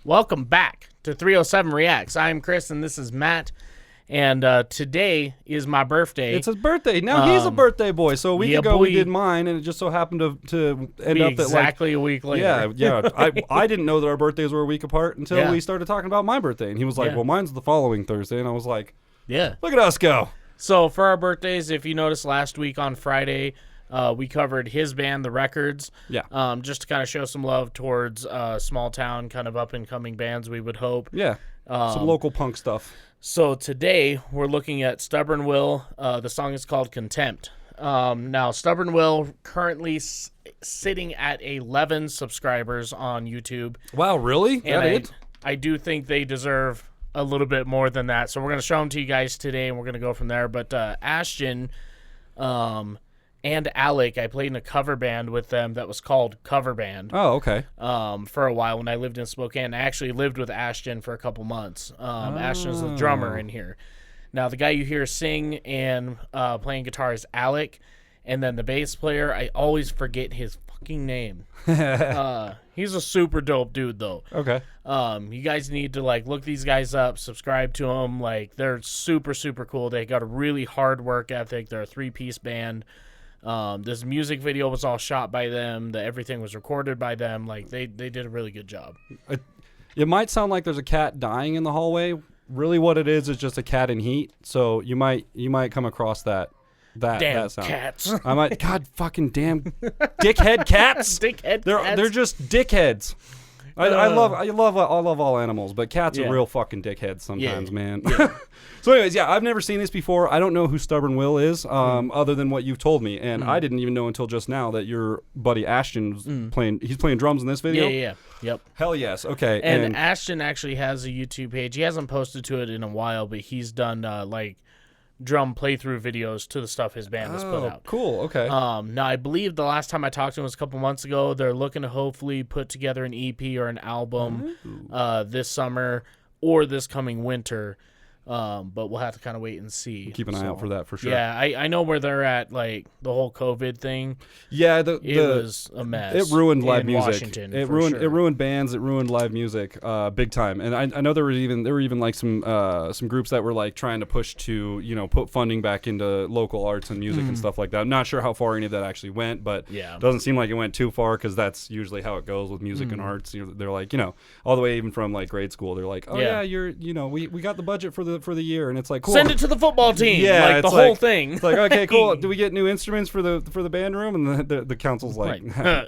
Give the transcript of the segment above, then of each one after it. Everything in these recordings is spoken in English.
Welcome back to 307 Reacts. I'm Chris, and this is Matt. And today is my birthday. It's his birthday. Now he's a birthday boy. So a week ago we did mine, and it just so happened to end up exactly a week later. Yeah. I didn't know that our birthdays were a week apart until we started talking about my birthday. And he was like, well, mine's the following Thursday. And I was like, yeah. Look at us go. So for our birthdays, if you noticed last week on Friday, we covered his band, The Records. Yeah. Just to kind of show some love towards small town, kind of up-and-coming bands, we would hope. Yeah. Some local punk stuff. So today we're looking at Stubborn Will. The song is called Contempt. Now, Stubborn Will currently sitting at 11 subscribers on YouTube. Wow, really? And I do think they deserve a little bit more than that. So we're going to show them to you guys today, and we're going to go from there. But Ashton and Alec, I played in a cover band with them that was called Cover Band. Oh, okay. For a while when I lived in Spokane. I actually lived with Ashton for a couple months. Ashton's the drummer in here. Now, the guy you hear sing and playing guitar is Alec, and then the bass player, I always forget his fucking name. He's a super dope dude, though. Okay. You guys need to, look these guys up, subscribe to them. They're super, super cool. They got a really hard work ethic. They're a three-piece band. This music video was all shot by them. Everything was recorded by them. They did a really good job. It might sound like there's a cat dying in the hallway. Really, what it is just a cat in heat. So you might come across that Damn that sound. Cats. I might. God fucking damn dickhead cats. Dickhead They're cats. just dickheads. I love all animals, but cats are real fucking dickheads sometimes, man. Yeah. So anyways, I've never seen this before. I don't know who Stubborn Will is, other than what you've told me, and I didn't even know until just now that your buddy Ashton's playing. He's playing drums in this video. Yeah. Yep. Hell yes. Okay. And Ashton actually has a YouTube page. He hasn't posted to it in a while, but he's done drum playthrough videos to the stuff his band has put out. Cool. Okay. Now, I believe the last time I talked to him was a couple months ago. They're looking to hopefully put together an EP or an album this summer or this coming winter. But we'll have to kind of wait and see. Keep an eye out for that for sure. Yeah, I know where they're at, the whole COVID thing. Yeah, it was a mess. It ruined live music. Washington, it ruined bands. It ruined live music, big time. And I know there were even some groups that were trying to push to put funding back into local arts and music and stuff like that. I'm not sure how far any of that actually went, but it doesn't seem like it went too far because that's usually how it goes with music and arts. They're all the way even from grade school. They're like, we got the budget for the year, and it's like, cool. Send it to the football team. Yeah, the whole thing. It's like, okay, cool. Do we get new instruments for the band room? And the council's like,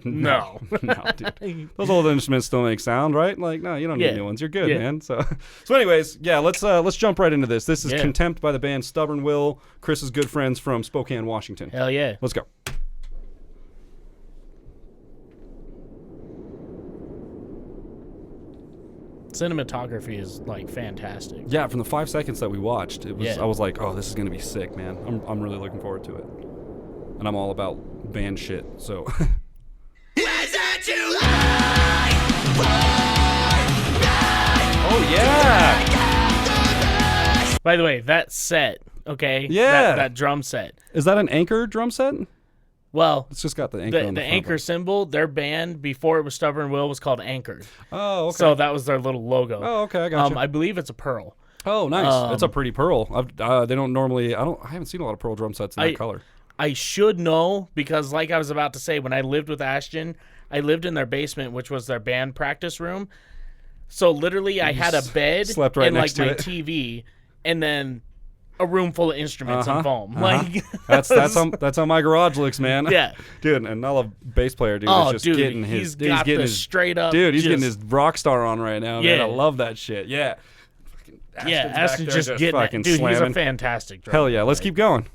no, dude. Those old instruments still make sound, right? No, you don't need new ones. You're good, man. So anyways, let's jump right into this. This is Contempt by the band Stubborn Will, Chris's good friends from Spokane, Washington. Hell yeah. Let's go. Cinematography is fantastic. Yeah, from the 5 seconds that we watched, it was I was like, oh, this is gonna be sick, man. I'm really looking forward to it, and I'm all about band shit. So. Oh yeah! By the way, that set, okay? Yeah. That drum set. Is that an Anchor drum set? Well, it's just got the anchor on the front Anchor symbol. Their band before it was Stubborn Will was called Anchor. Oh, okay. So that was their little logo. Oh, okay, I got you. I believe it's a pearl. Oh, nice. It's a pretty pearl. They don't normally. I haven't seen a lot of pearl drum sets in that color. I should know because, like I was about to say, when I lived with Ashton, I lived in their basement, which was their band practice room. So literally, I had a bed slept right and next to my it. TV, and then a room full of instruments and foam. That's how my garage looks, man. Yeah, dude, and I love bass player dude. Oh, just dude, getting he's getting his straight up. Dude, he's getting his rock star on right now. Man, I love that shit. Yeah, Ashton's just getting it. Dude, slamming. He's a fantastic drummer. Hell yeah, let's keep going.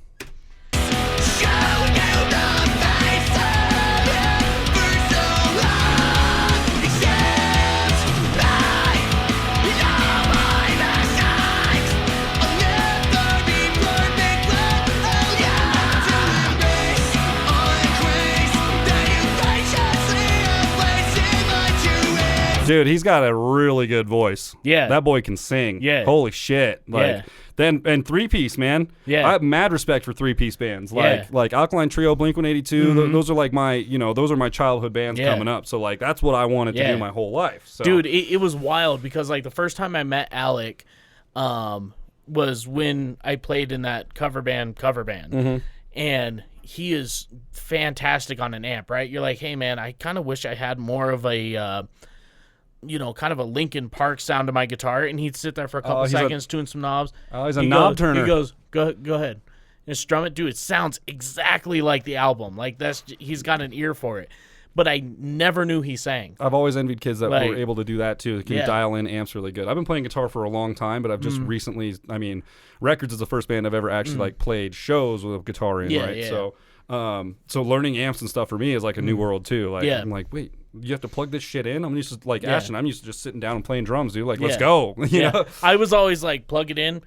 Dude, he's got a really good voice. Yeah. That boy can sing. Yeah. Holy shit. Like, Yeah. then, and three-piece, man. Yeah. I have mad respect for three-piece bands. Like Alkaline Trio, Blink-182, those are like my, those are my childhood bands coming up. So, like, that's what I wanted to do my whole life. So. Dude, it was wild because, like, the first time I met Alec was when I played in that cover band. And he is fantastic on an amp, right? You're like, hey, man, I kind of wish I had more of a, kind of a Linkin Park sound to my guitar. And he'd sit there for a couple seconds, tune some knobs. Oh, he's a knob turner. He goes, go ahead. And strum it. Dude, it sounds exactly like the album. Like, he's got an ear for it. But I never knew he sang. I've always envied kids that were able to do that, too. They can dial in amps really good. I've been playing guitar for a long time, but I've just recently, Records is the first band I've ever actually, played shows with a guitar in, right? Yeah. So learning amps and stuff for me is like a new world, too. Like, I'm like, wait, you have to plug this shit in? I'm used to, like, Ashton, I'm used to just sitting down and playing drums, dude. Like, let's go. You know? I was always like, plug it in.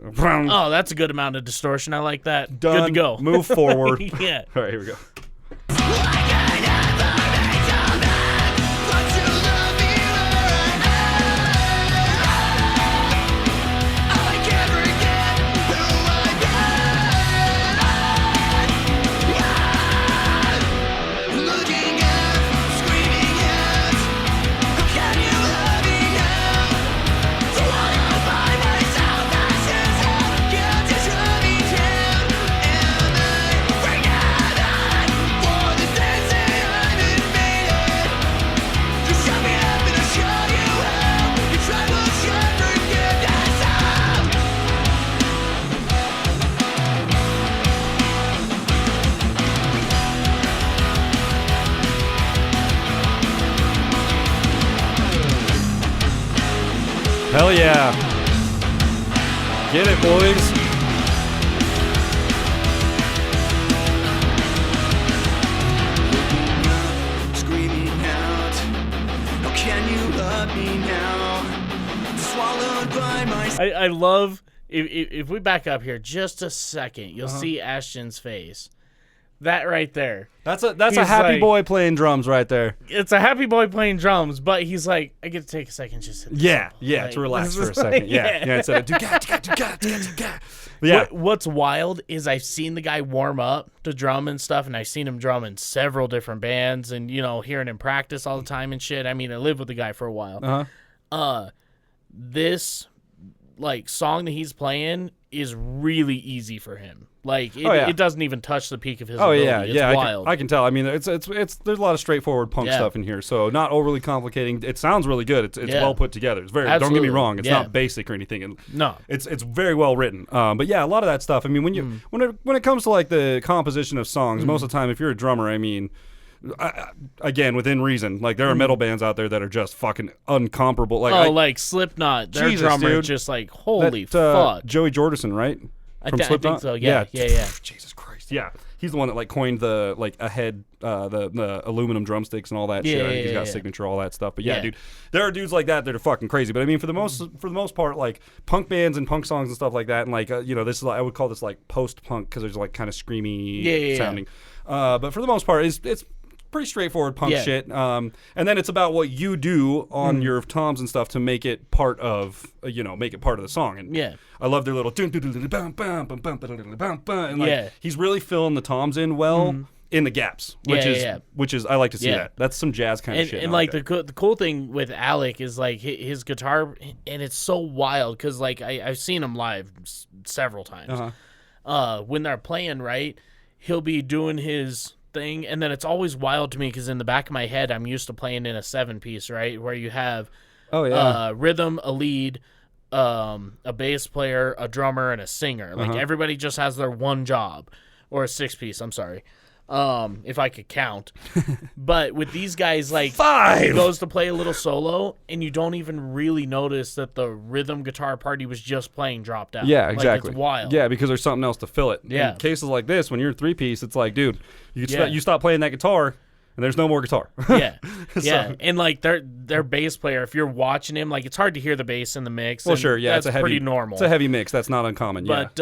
Oh, that's a good amount of distortion. I like that. Done. Good to go. Move forward. Yeah. All right, here we go. Hell yeah. Get it, boys. Screaming out, how can you love me now? Swallowed by my... I love, if we back up here just a second, you'll see Ashton's face. That right there. That's a happy like, boy playing drums right there. It's a happy boy playing drums, but he's like, I get to take a second just to To relax for a second. Yeah. Instead of yeah. What's wild is I've seen the guy warm up to drum and stuff, and I've seen him drum in several different bands, and hearing him practice all the time and shit. I mean, I lived with the guy for a while. This song that he's playing is really easy for him. Like it doesn't even touch the peak of his ability. It's wild. I can tell. I mean, it's there's a lot of straightforward punk stuff in here, so not overly complicating. It sounds really good. It's well put together. It's very. Don't get me wrong. It's not basic or anything. No, it's very well written. But yeah, a lot of that stuff. I mean, when it comes to like the composition of songs, most of the time, if you're a drummer, I mean. Again, within reason, like there are metal bands out there that are just fucking uncomparable. Like Slipknot, their drummer is just like holy fuck. Joey Jordison, right? From I think so. Yeah. Jesus Christ. Yeah, he's the one that like coined the the aluminum drumsticks and all that shit. He's got signature, all that stuff. But yeah, dude, there are dudes like that are fucking crazy. But I mean, for the most part, like punk bands and punk songs and stuff like that, and like this is I would call this like post punk because there's like kind of screamy sounding. But for the most part, it's pretty straightforward punk shit. And then it's about what you do on your toms and stuff to make it part of the song. And I love their little and like he's really filling the toms in well in the gaps, which is I like to see that. That's some jazz kind of shit. And like the cool thing with Alec is like his guitar, and it's so wild because like I've seen him live several times. When they're playing, right, he'll be doing his thing, and then it's always wild to me because in the back of my head I'm used to playing in a 7-piece, right, where you have rhythm, a lead, a bass player, a drummer, and a singer. Like everybody just has their one job, or a 6-piece, I'm sorry, if I could count. But with these guys, like 5, he goes to play a little solo and you don't even really notice that the rhythm guitar part he was just playing dropped out. Yeah, exactly. Like, it's wild. Yeah, because there's something else to fill it. Yeah. In cases like this, when you're a 3-piece, it's like, dude, you stop playing that guitar and there's no more guitar. Yeah. And like their bass player, if you're watching him, like it's hard to hear the bass in the mix. Well, sure, yeah, that's it's a heavy, pretty normal. It's a heavy mix. That's not uncommon. But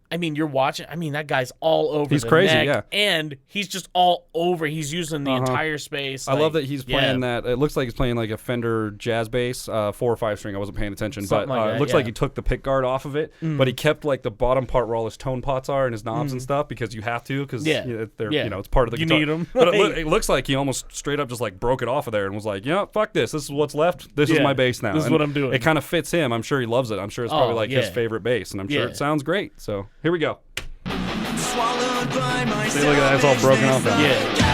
I mean, you're watching. I mean, that guy's all over. He's the crazy, neck, yeah. And he's just all over. He's using the entire space. I love that he's playing that. It looks like he's playing like a Fender jazz bass, 4 or 5 string. I wasn't paying attention, Something but like that, it looks like he took the pick guard off of it, but he kept like the bottom part where all his tone pots are and his knobs and stuff because you have to because they're you know it's part of the guitar. You need them. But it looks like he almost straight up just like broke it off of there and was like, yeah, fuck this. This is what's left. This is my bass now. This is what I'm doing. It kind of fits him. I'm sure he loves it. I'm sure it's probably like his favorite bass, and I'm sure it sounds great. So here we go. Swallowed by my See, look at that. It's all broken off now. Yeah.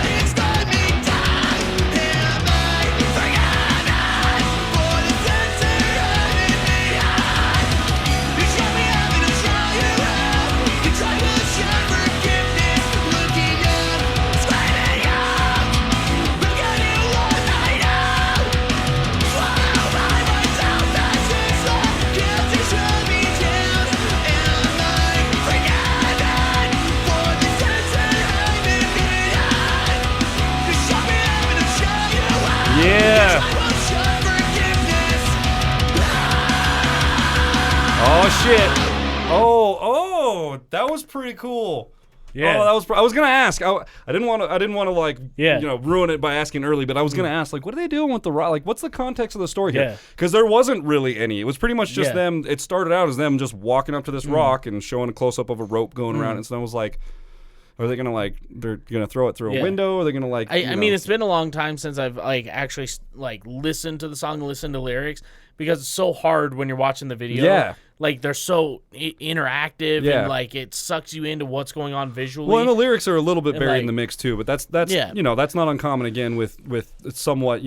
Yeah. Oh shit. Oh, that was pretty cool. Yeah. Oh, that was. I was gonna ask. I didn't want to like ruin it by asking early, but I was gonna ask like, what are they doing with the rock? Like, what's the context of the story here? Because there wasn't really any. It was pretty much just them. It started out as them just walking up to this rock and showing a close up of a rope going around, and so I was like, are they gonna they're gonna throw it through a window? Or are they gonna I mean, it's been a long time since I've like actually like listened to the song, listened to lyrics, because it's so hard when you're watching the video. Yeah. Like they're so interactive and like it sucks you into what's going on visually. Well, and the lyrics are a little bit buried like, in the mix too, but that's that's not uncommon again with somewhat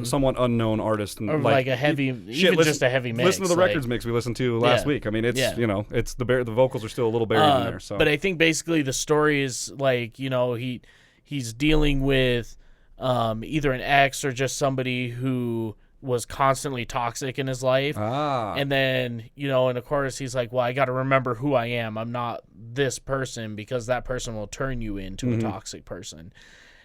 somewhat unknown artists and or like a heavy just a heavy mix. Listen to the records mix we listened to last week. I mean, it's it's the vocals are still a little buried in there. So, but I think basically the story is like he's dealing with either an ex or just somebody who was constantly toxic in his life. And then, in the chorus, he's like, well, I got to remember who I am. I'm not this person because that person will turn you into a toxic person.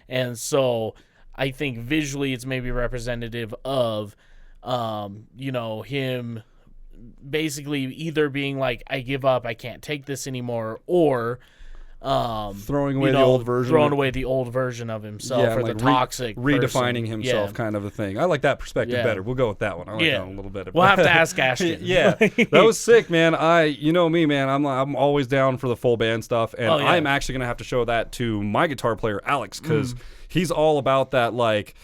And so I think visually it's maybe representative of, him basically either being like, I give up, I can't take this anymore, or throwing away the old version of himself, or like the toxic redefining person. himself kind of a thing. I like that perspective better. We'll go with that one. I like that one a little better. We'll have to ask Ashton. That was sick, man. You know me, man. I'm always down for the full band stuff, and I'm actually gonna have to show that to my guitar player Alex because he's all about that like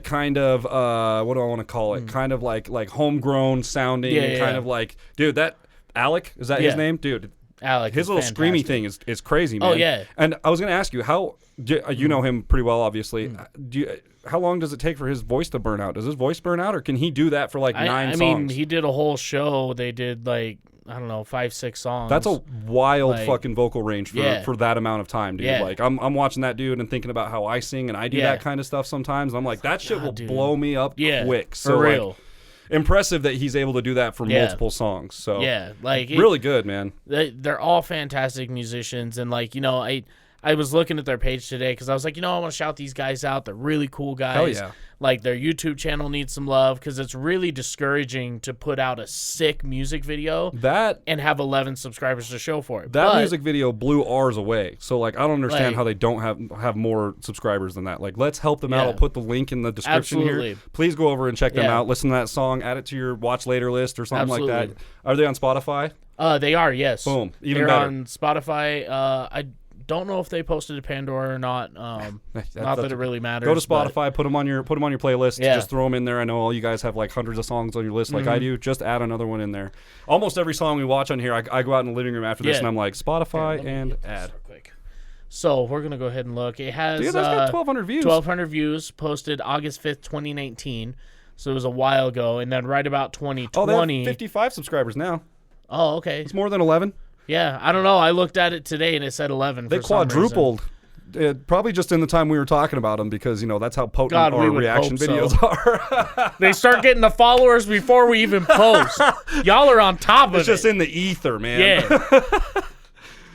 kind of what do I want to call it? Kind of like homegrown sounding, kind of like, dude, that Alec, is that his name, dude? Alec, his little screamy thing is crazy, man. Oh yeah. And I was gonna ask you how you know him pretty well, obviously. How long does it take for his voice to burn out? Does his voice burn out, or can he do that for like 9 songs? I mean, he did a whole show. They did like, I don't know, 5-6 songs. That's a wild fucking vocal range for that amount of time, dude. Yeah. Like I'm watching that dude and thinking about how I sing and I do that kind of stuff sometimes. And I'm like, that shit will blow me up quick. So for real. Like, impressive that he's able to do that for multiple songs. So really good, man. They're all fantastic musicians, and like I was looking at their page today because I was like, I want to shout these guys out. They're really cool guys. Hell yeah. Like their YouTube channel needs some love because it's really discouraging to put out a sick music video and have 11 subscribers to show for it. That music video blew ours away. So like I don't understand how they don't have more subscribers than that. Like let's help them out. I'll put the link in the description here. Please go over and check them out. Listen to that song. Add it to your watch later list or something like that. Are they on Spotify? They are. Yes. Boom. They're better. on Spotify. I don't know if they posted to Pandora or not. Not that it really matters. Go to Spotify, put them on your playlist. Just throw them in there. I know all you guys have like hundreds of songs on your list, like I do. Just add another one in there. Almost every song we watch on here, I go out in the living room after this, and I'm like Spotify and add. Real quick. So we're gonna go ahead and look. It has that's got 1,200 views. 1,200 views. Posted August 5th, 2019. So it was a while ago. And then right about 2020. Oh, they have 55 subscribers now. Oh, okay. It's more than 11. Yeah, I don't know. I looked at it today and it said 11. They quadrupled. Probably just in the time we were talking about them because, that's how potent our reaction videos are. They start getting the followers before we even post. Y'all are on top of it. It's just in the ether, man. Yeah.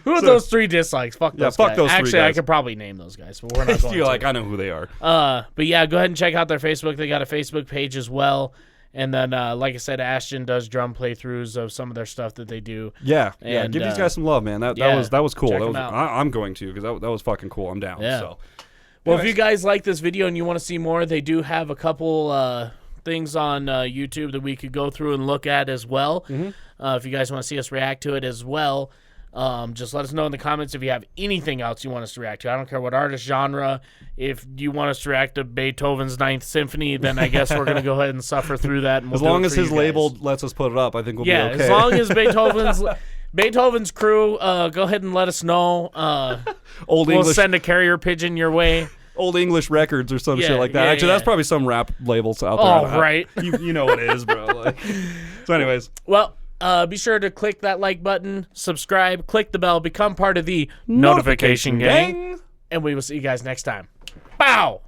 Who are those 3 dislikes? Fuck those guys. Those 3 Actually, guys. I could probably name those guys, but we're not going You're like, I know who they are. But yeah, go ahead and check out their Facebook. They got a Facebook page as well. And then, like I said, Ashton does drum playthroughs of some of their stuff that they do. Yeah. And, Give these guys some love, man. That was cool. check That 'em was, out. I'm going to, because that was fucking cool. I'm down. Yeah. So. Well, if you guys like this video and you want to see more, they do have a couple things on YouTube that we could go through and look at as well. If you guys want to see us react to it as well, just let us know in the comments if you have anything else you want us to react to. I don't care what artist, genre. If you want us to react to Beethoven's Ninth Symphony, then I guess we're going to go ahead and suffer through that. And we'll As do long it as for his you guys. label lets us put it up, I think we'll be okay. as long as Beethoven's crew, go ahead and let us know. Old We'll English send a carrier pigeon your way. Old English Records or some Yeah, shit like that. yeah, Actually, yeah. that's probably some rap labels out there. Oh, right. You know what it is, bro. Like, so, anyways, Well, be sure to click that like button, subscribe, click the bell, become part of the notification gang, and we will see you guys next time. Bow!